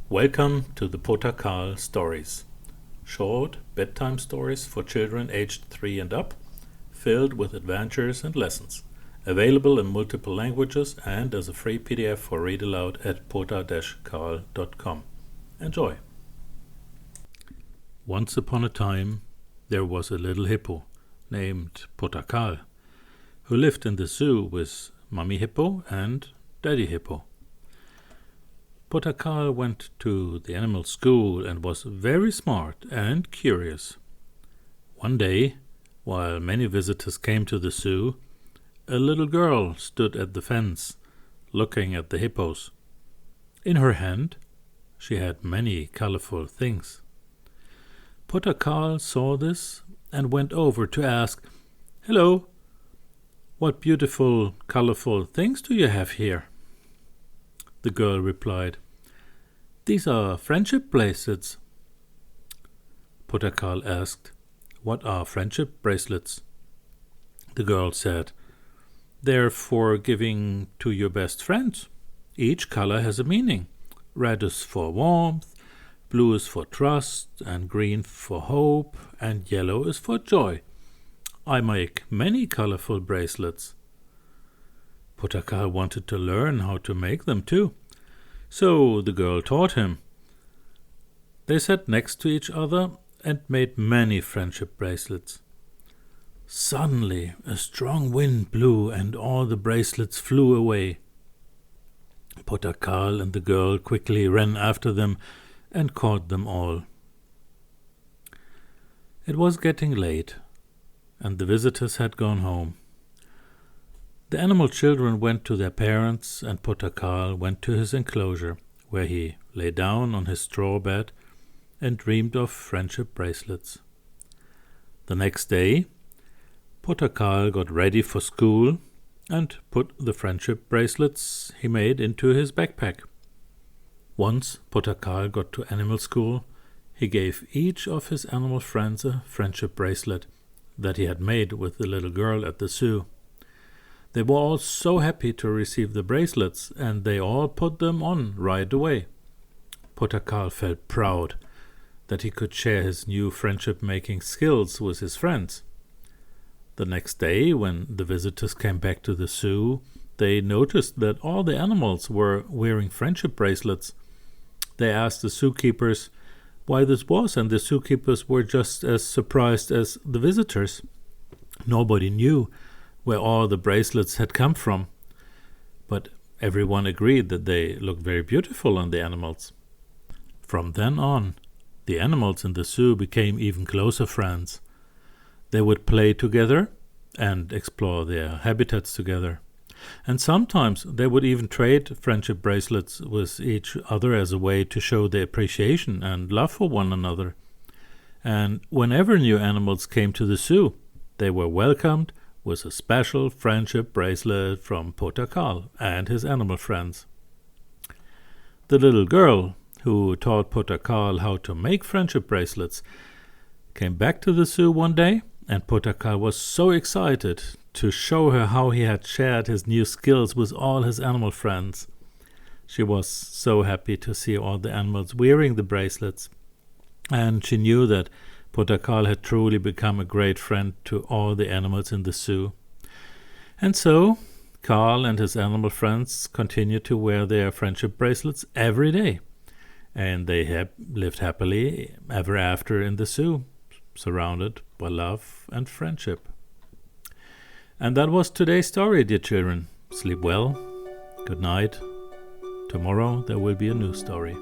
Welcome to the Pota Carl stories. Short bedtime stories for children aged 3 and up, filled with adventures and lessons. Available in multiple languages and as a free PDF for read aloud at pota-carl.com. Enjoy. Once upon a time, there was a little hippo named Pota Carl, who lived in the zoo with Mommy Hippo and Daddy Hippo. Pota Carl went to the animal school and was very smart and curious. One day, while many visitors came to the zoo, a little girl stood at the fence, looking at the hippos. In her hand, she had many colorful things. Pota Carl saw this and went over to ask, "Hello, what beautiful, colorful things do you have here?" The girl replied, "These are friendship bracelets." Pota Carl asked, "What are friendship bracelets?" The girl said, "They're for giving to your best friend. Each color has a meaning. Red is for warmth, blue is for trust, and green for hope, and yellow is for joy. I make many colorful bracelets." Pota Carl wanted to learn how to make them too, so the girl taught him. They sat next to each other and made many friendship bracelets. Suddenly a strong wind blew and all the bracelets flew away. Pota Carl and the girl quickly ran after them and caught them all. It was getting late, and the visitors had gone home. The animal children went to their parents, and Pota Carl went to his enclosure, where he lay down on his straw bed and dreamed of friendship bracelets. The next day, Pota Carl got ready for school and put the friendship bracelets he made into his backpack. Once Pota Carl got to animal school, he gave each of his animal friends a friendship bracelet that he had made with the little girl at the zoo. They were all so happy to receive the bracelets, and they all put them on right away. Pota Carl felt proud that he could share his new friendship-making skills with his friends. The next day, when the visitors came back to the zoo, they noticed that all the animals were wearing friendship bracelets. They asked the zookeepers why this was, and the zookeepers were just as surprised as the visitors. Nobody knew where all the bracelets had come from, but everyone agreed that they looked very beautiful on the animals. From then on, the animals in the zoo became even closer friends. They would play together and explore their habitats together. And sometimes they would even trade friendship bracelets with each other as a way to show their appreciation and love for one another. And whenever new animals came to the zoo, they were welcomed with a special friendship bracelet from Pota Carl and his animal friends. The little girl who taught Pota Carl how to make friendship bracelets came back to the zoo one day, and Pota Carl was so excited to show her how he had shared his new skills with all his animal friends. She was so happy to see all the animals wearing the bracelets, and she knew that Pota Carl had truly become a great friend to all the animals in the zoo. And so, Carl and his animal friends continued to wear their friendship bracelets every day, and they lived happily ever after in the zoo, surrounded by love and friendship. And that was today's story, dear children. Sleep well. Good night. Tomorrow there will be a new story.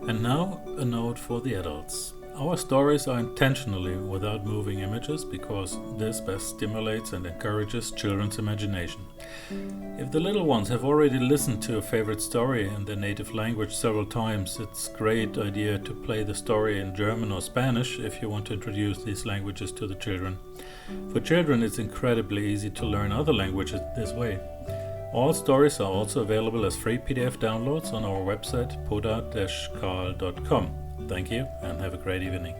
And now a note for the adults. Our stories are intentionally without moving images because this best stimulates and encourages children's imagination. If the little ones have already listened to a favorite story in their native language several times, it's a great idea to play the story in German or Spanish if you want to introduce these languages to the children. For children, it's incredibly easy to learn other languages this way. All stories are also available as free PDF downloads on our website pota-carl.com. Thank you and have a great evening.